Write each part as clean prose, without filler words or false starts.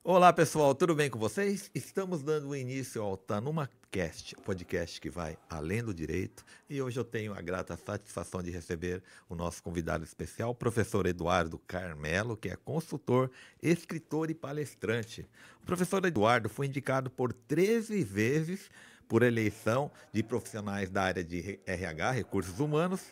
Olá pessoal, tudo bem com vocês? Estamos dando início ao Tanuma Cast, podcast que vai além do direito, e hoje eu tenho a grata satisfação de receber o nosso convidado especial, o professor Eduardo Carmelo, que é consultor, escritor e palestrante. O professor Eduardo foi indicado por 13 vezes por eleição de profissionais da área de RH, recursos humanos,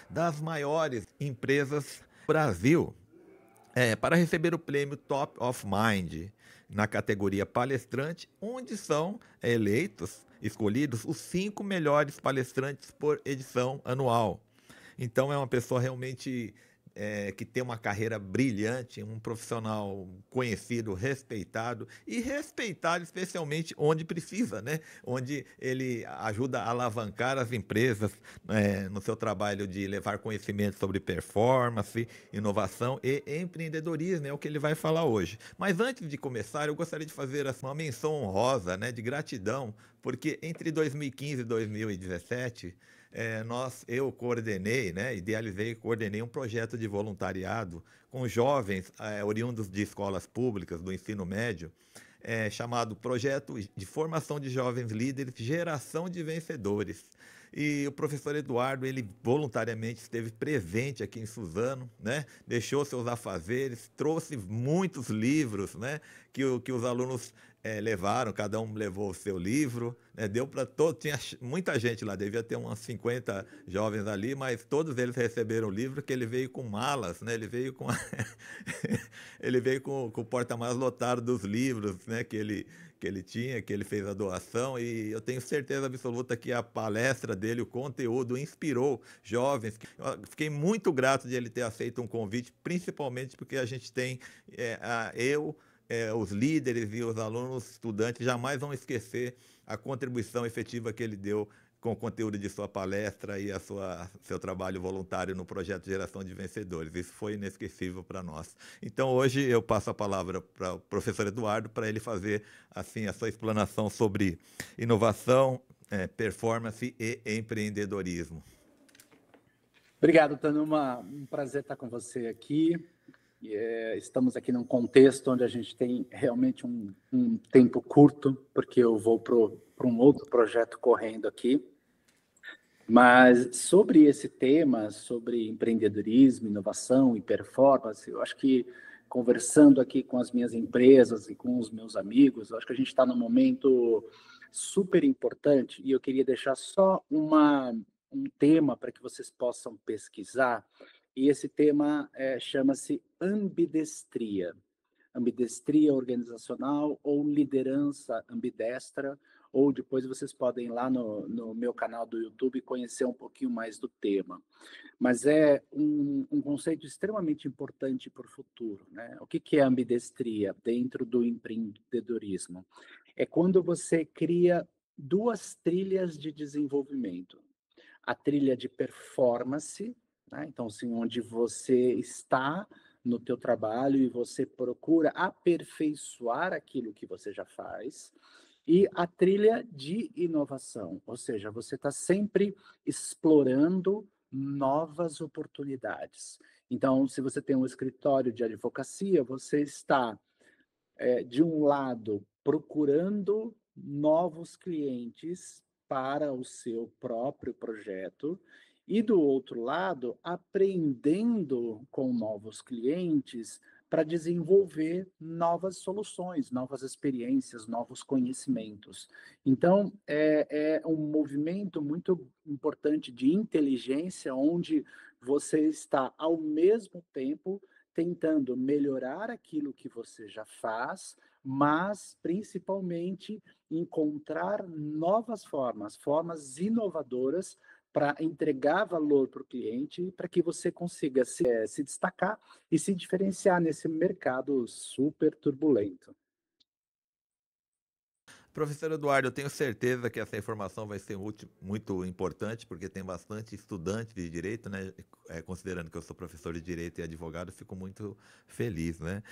das maiores empresas do Brasil. Para receber o prêmio Top of Mind na categoria palestrante, onde são escolhidos os 5 melhores palestrantes por edição anual. Então é uma pessoa realmente que tem uma carreira brilhante, um profissional conhecido, respeitado especialmente onde precisa, né? Onde ele ajuda a alavancar as empresas no seu trabalho de levar conhecimento sobre performance, inovação e empreendedorismo, é o que ele vai falar hoje. Mas antes de começar, eu gostaria de fazer uma menção honrosa, né, de gratidão, porque entre 2015 e 2017 eu coordenei, né, idealizei e coordenei um projeto de voluntariado com jovens oriundos de escolas públicas do ensino médio, chamado Projeto de Formação de Jovens Líderes, Geração de Vencedores. E o professor Eduardo, ele voluntariamente esteve presente aqui em Suzano, né? Deixou seus afazeres, trouxe muitos livros, né? Que os alunos levaram, cada um levou o seu livro, né? Deu para todos, tinha muita gente lá, devia ter umas 50 jovens ali, mas todos eles receberam o livro, que ele veio com malas, né? Ele veio com ele veio com o porta-malas lotado dos livros, né? Que ele tinha, que ele fez a doação, e eu tenho certeza absoluta que a palestra dele, o conteúdo, inspirou jovens. Eu fiquei muito grato de ele ter aceito um convite, principalmente porque a gente tem, os líderes e os alunos estudantes jamais vão esquecer a contribuição efetiva que ele deu com o conteúdo de sua palestra e seu trabalho voluntário no projeto Geração de Vencedores. Isso foi inesquecível para nós. Então, hoje eu passo a palavra para o professor Eduardo para ele fazer assim a sua explanação sobre inovação, performance e empreendedorismo. Obrigado, Tanuma. Um prazer estar com você aqui. Estamos aqui num contexto onde a gente tem realmente um tempo curto, porque eu vou para um outro projeto correndo aqui. Mas sobre esse tema, sobre empreendedorismo, inovação e performance, eu acho que conversando aqui com as minhas empresas e com os meus amigos, eu acho que a gente está num momento super importante e eu queria deixar só um tema para que vocês possam pesquisar, e esse tema chama-se ambidestria. Ambidestria organizacional ou liderança ambidestra, ou depois vocês podem ir lá no meu canal do YouTube conhecer um pouquinho mais do tema. Mas é um conceito extremamente importante para o futuro, né? O que é ambidestria dentro do empreendedorismo? É quando você cria duas trilhas de desenvolvimento. A trilha de performance, né? Então, assim, onde você está no teu trabalho e você procura aperfeiçoar aquilo que você já faz, e a trilha de inovação, ou seja, você está sempre explorando novas oportunidades. Então, se você tem um escritório de advocacia, você está, de um lado, procurando novos clientes para o seu próprio projeto, e do outro lado, aprendendo com novos clientes para desenvolver novas soluções, novas experiências, novos conhecimentos. Então, é um movimento muito importante de inteligência, onde você está, ao mesmo tempo, tentando melhorar aquilo que você já faz, mas principalmente encontrar novas formas inovadoras para entregar valor para o cliente, para que você consiga se destacar e se diferenciar nesse mercado super turbulento. Professor Eduardo, eu tenho certeza que essa informação vai ser muito importante, porque tem bastante estudante de direito, né? Considerando que eu sou professor de direito e advogado, fico muito feliz, né?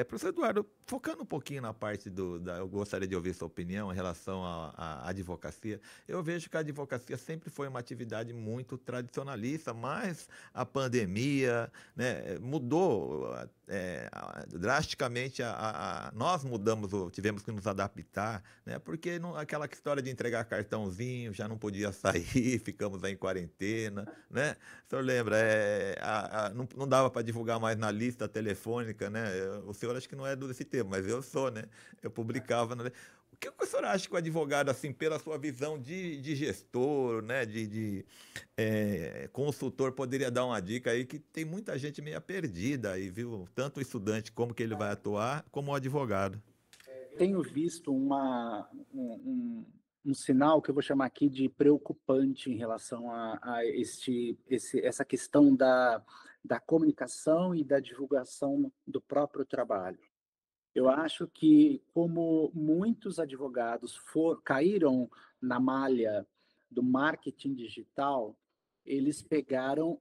Professor Eduardo, focando um pouquinho na parte eu gostaria de ouvir sua opinião em relação à advocacia. Eu vejo que a advocacia sempre foi uma atividade muito tradicionalista, mas a pandemia, né, mudou drasticamente nós mudamos, tivemos que nos adaptar, né? Porque aquela história de entregar cartãozinho já não podia sair, ficamos aí em quarentena, né? O senhor lembra? Não dava para divulgar mais na lista telefônica, né? O senhor acho que não é desse tempo, mas eu sou, né? Eu publicava. O que o senhor acha que o advogado, assim, pela sua visão de gestor, né? Consultor, poderia dar uma dica aí que tem muita gente meio perdida aí, viu? Tanto o estudante como que ele vai atuar, como o advogado. Tenho visto um sinal que eu vou chamar aqui de preocupante em relação a essa questão da comunicação e da divulgação do próprio trabalho. Eu acho que, como muitos advogados caíram na malha do marketing digital, eles pegaram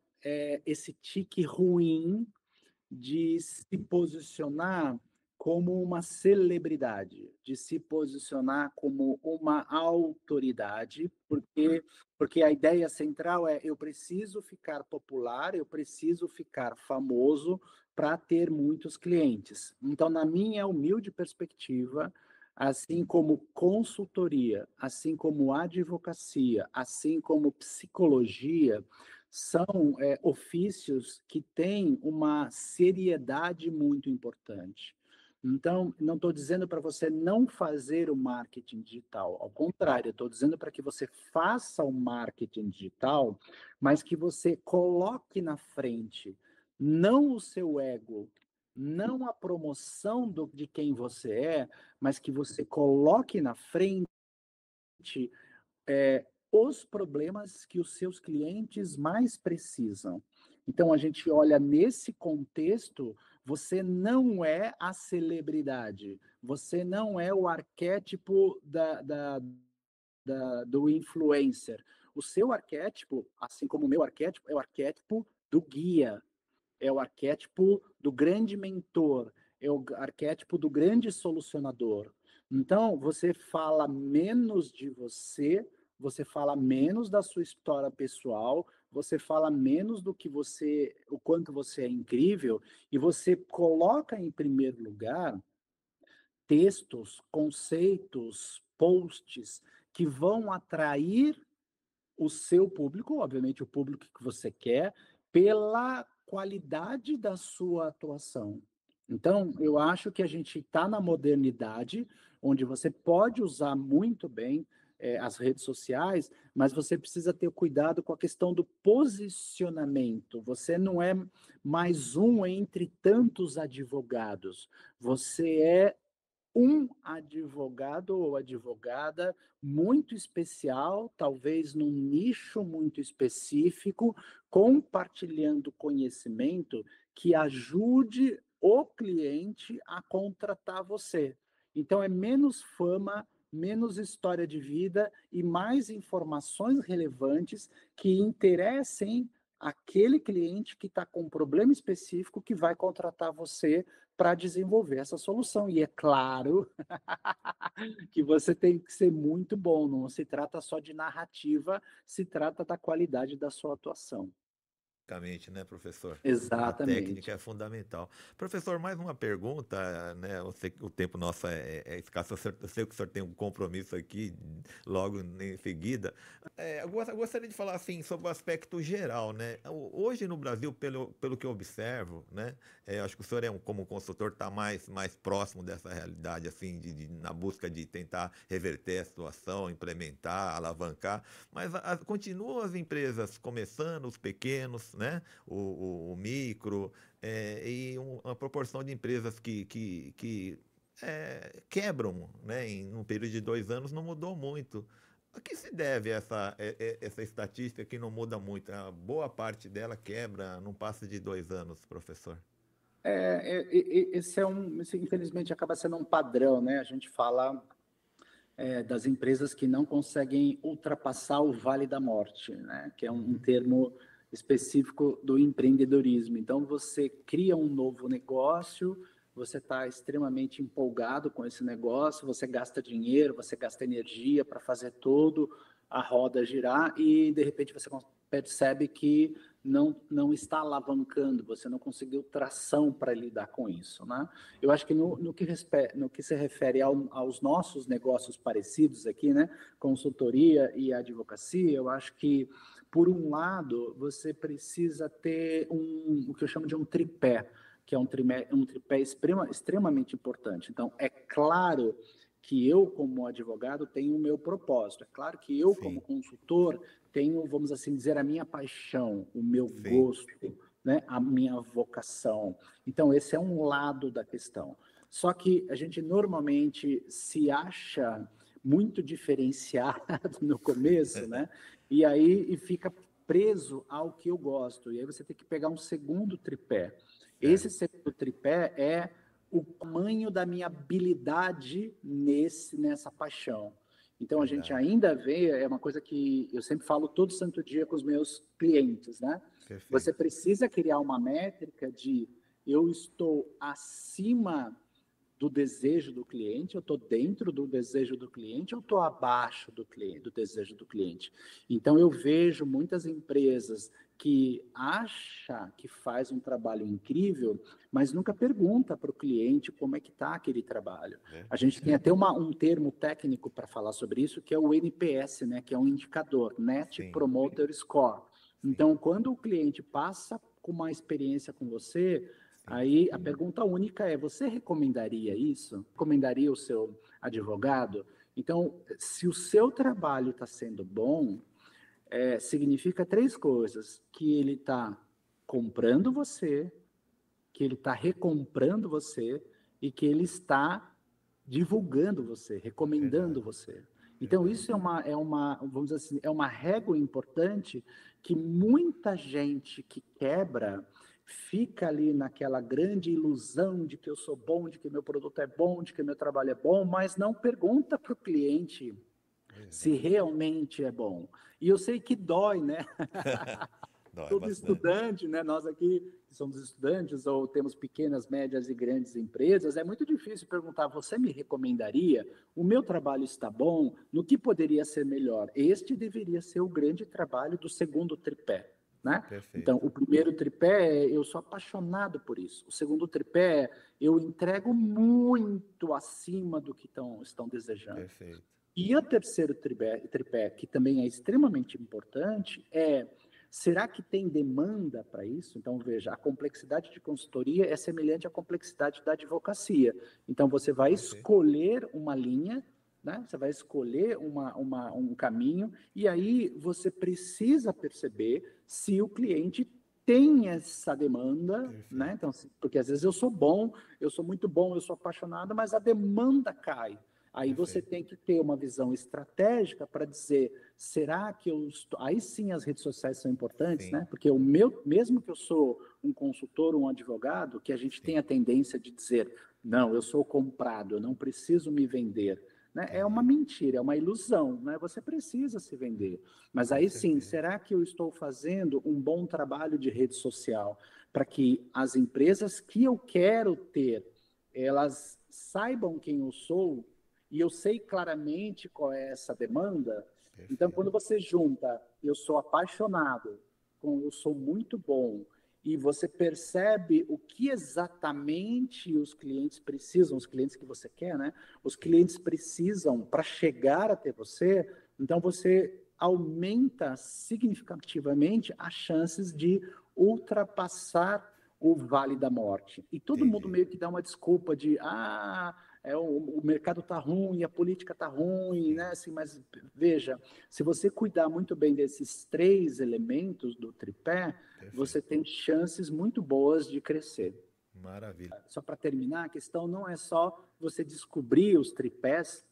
esse tique ruim de se posicionar como uma celebridade, de se posicionar como uma autoridade, porque a ideia central é: eu preciso ficar popular, eu preciso ficar famoso para ter muitos clientes. Então, na minha humilde perspectiva, assim como consultoria, assim como advocacia, assim como psicologia, são ofícios que têm uma seriedade muito importante. Então, não estou dizendo para você não fazer o marketing digital, ao contrário, estou dizendo para que você faça o marketing digital, mas que você coloque na frente não o seu ego, não a promoção de quem você é, mas que você coloque na frente os problemas que os seus clientes mais precisam. Então, a gente olha nesse contexto, você não é a celebridade, você não é o arquétipo do influencer. O seu arquétipo, assim como o meu arquétipo, é o arquétipo do guia, é o arquétipo do grande mentor, é o arquétipo do grande solucionador. Então, você fala menos de você, você fala menos da sua história pessoal, você fala menos do que você, o quanto você é incrível, e você coloca em primeiro lugar textos, conceitos, posts que vão atrair o seu público, obviamente o público que você quer, pela qualidade da sua atuação. Então, eu acho que a gente está na modernidade, onde você pode usar muito bem as redes sociais, mas você precisa ter cuidado com a questão do posicionamento. Você não é mais um entre tantos advogados. Você é um advogado ou advogada muito especial, talvez num nicho muito específico, compartilhando conhecimento que ajude o cliente a contratar você. Então, é menos fama, menos história de vida e mais informações relevantes que interessem aquele cliente que está com um problema específico que vai contratar você para desenvolver essa solução. E é claro que você tem que ser muito bom, não se trata só de narrativa, se trata da qualidade da sua atuação. Basicamente, né, professor? A técnica Exatamente. é fundamental. Professor, mais uma pergunta, né? Eu sei que o tempo nosso é escasso, eu sei que o senhor tem um compromisso aqui logo em seguida. Eu gostaria de falar assim sobre o aspecto geral, né? Hoje no Brasil, pelo que eu observo, né? Acho que o senhor como consultor está mais próximo dessa realidade, assim, na busca de tentar reverter a situação, implementar, alavancar, mas continuam as empresas começando, os pequenos, né? O micro, e uma proporção de empresas que quebram, né? Em um período de 2 anos não mudou muito. A que se deve essa estatística que não muda muito? A boa parte dela quebra, não passa de 2 anos, professor. Esse, infelizmente, acaba sendo um padrão, né? A gente fala das empresas que não conseguem ultrapassar o vale da morte, né? Que é um termo específico do empreendedorismo. Então, você cria um novo negócio, você está extremamente empolgado com esse negócio, você gasta dinheiro, você gasta energia para fazer todo a roda girar e, de repente, você percebe que não está alavancando, você não conseguiu tração para lidar com isso, né? Eu acho que no que se refere aos nossos negócios parecidos aqui, né, consultoria e advocacia, eu acho que, por um lado, você precisa ter o que eu chamo de um tripé, que é um tripé extremamente importante. Então, é claro que eu, como advogado, tenho o meu propósito. É claro que eu, como consultor, tenho, vamos assim dizer, a minha paixão, o meu gosto, né, a minha vocação. Então, esse é um lado da questão. Só que a gente normalmente se acha muito diferenciado no começo, né? E aí fica preso ao que eu gosto. E aí você tem que pegar um segundo tripé. Esse segundo tripé é o tamanho da minha habilidade nessa paixão. Então, a gente ainda vê, é uma coisa que eu sempre falo todo santo dia com os meus clientes, né? Perfeito. Você precisa criar uma métrica de eu estou acima do desejo do cliente, eu estou dentro do desejo do cliente, eu estou abaixo do desejo do cliente. Então, eu vejo muitas empresas que acham que faz um trabalho incrível, mas nunca pergunta para o cliente como é que está aquele trabalho. A gente tem até um termo técnico para falar sobre isso, que é o NPS, né, que é um indicador, Net Promoter Score. Então, quando o cliente passa com uma experiência com você, aí a pergunta única é: você recomendaria isso? Recomendaria o seu advogado? Então, se o seu trabalho está sendo bom, significa 3 coisas: que ele está comprando você, que ele está recomprando você e que ele está divulgando você, recomendando você. Então, isso vamos dizer assim, é uma régua importante que muita gente que quebra fica ali naquela grande ilusão de que eu sou bom, de que meu produto é bom, de que meu trabalho é bom, mas não pergunta para o cliente se realmente é bom. E eu sei que dói, né? Todo estudante, né? Nós aqui somos estudantes ou temos pequenas, médias e grandes empresas, é muito difícil perguntar: você me recomendaria? O meu trabalho está bom? No que poderia ser melhor? Este deveria ser o grande trabalho do segundo tripé, né? Então, o primeiro tripé é: eu sou apaixonado por isso. O segundo tripé é: eu entrego muito acima do que estão desejando. Perfeito. E o terceiro tripé, que também é extremamente importante, é: será que tem demanda para isso? Então, veja, a complexidade de consultoria é semelhante à complexidade da advocacia. Então, você vai escolher uma linha, né? Você vai escolher um caminho, e aí você precisa perceber se o cliente tem essa demanda, né? Então, porque às vezes eu sou bom, eu sou muito bom, eu sou apaixonado, mas a demanda cai. Aí você tem que ter uma visão estratégica para dizer: será que eu estou... Aí sim as redes sociais são importantes, né? Porque mesmo que eu sou um consultor, um advogado, que a gente tem a tendência de dizer: não, eu sou comprado, eu não preciso me vender. Né? É uma mentira, é uma ilusão, né? Você precisa se vender. Mas aí sim, será que eu estou fazendo um bom trabalho de rede social para que as empresas que eu quero ter, elas saibam quem eu sou, e eu sei claramente qual é essa demanda? Então, quando você junta eu sou apaixonado com eu sou muito bom, e você percebe o que exatamente os clientes precisam, os clientes que você quer, né? Os clientes precisam para chegar até você, então você aumenta significativamente as chances de ultrapassar o vale da morte. E todo mundo meio que dá uma desculpa de: o mercado está ruim, a política está ruim, né? Assim, mas veja, se você cuidar muito bem desses 3 elementos do tripé, você tem chances muito boas de crescer. Maravilha. Só para terminar, a questão não é só você descobrir os tripés,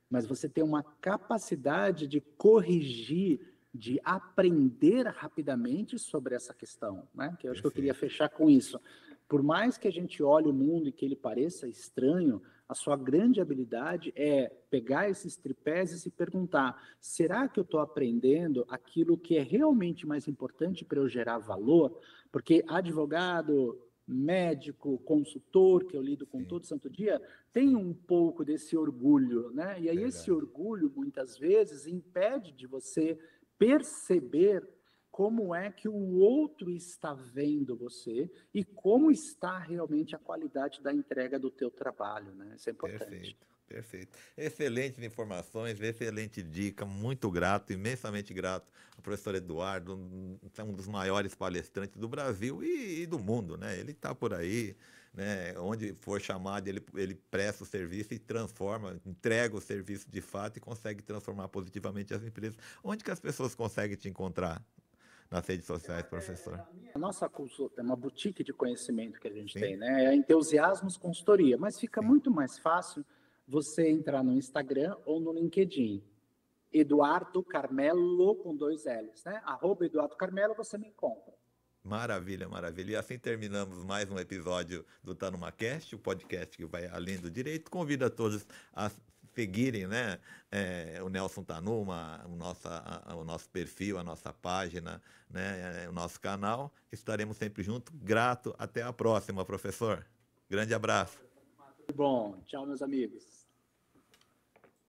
mas você ter uma capacidade de corrigir, de aprender rapidamente sobre essa questão, né? Que eu acho que eu queria fechar com isso. Por mais que a gente olhe o mundo e que ele pareça estranho, a sua grande habilidade é pegar esses tripés e se perguntar: será que eu estou aprendendo aquilo que é realmente mais importante para eu gerar valor? Porque advogado, médico, consultor, que eu lido com todo santo dia, tem um pouco desse orgulho, né? E aí esse orgulho, muitas vezes, impede de você perceber como é que o outro está vendo você e como está realmente a qualidade da entrega do teu trabalho, né? Isso é importante. Perfeito, perfeito. Excelentes informações, excelente dica, muito grato, imensamente grato ao professor Eduardo, um dos maiores palestrantes do Brasil e do mundo, né? Ele está por aí, né? Onde for chamado, ele presta o serviço e transforma, entrega o serviço de fato e consegue transformar positivamente as empresas. Onde que as pessoas conseguem te encontrar nas redes sociais, professor? A nossa consulta é uma boutique de conhecimento que a gente Sim, tem, né? É Entusiasmos Consultoria, mas fica sim. muito mais fácil você entrar no Instagram ou no LinkedIn. Eduardo Carmelo com 2 L's, né? @Eduardo Carmelo você me encontra. Maravilha, maravilha. E assim terminamos mais um episódio do Tá Numa Cast, o podcast que vai além do direito. Convido a todos a seguirem, né, o Nelson Tanuma, o nosso perfil, a nossa página, né, o nosso canal. Estaremos sempre juntos. Grato. Até a próxima, professor. Grande abraço. Bom, tchau, meus amigos.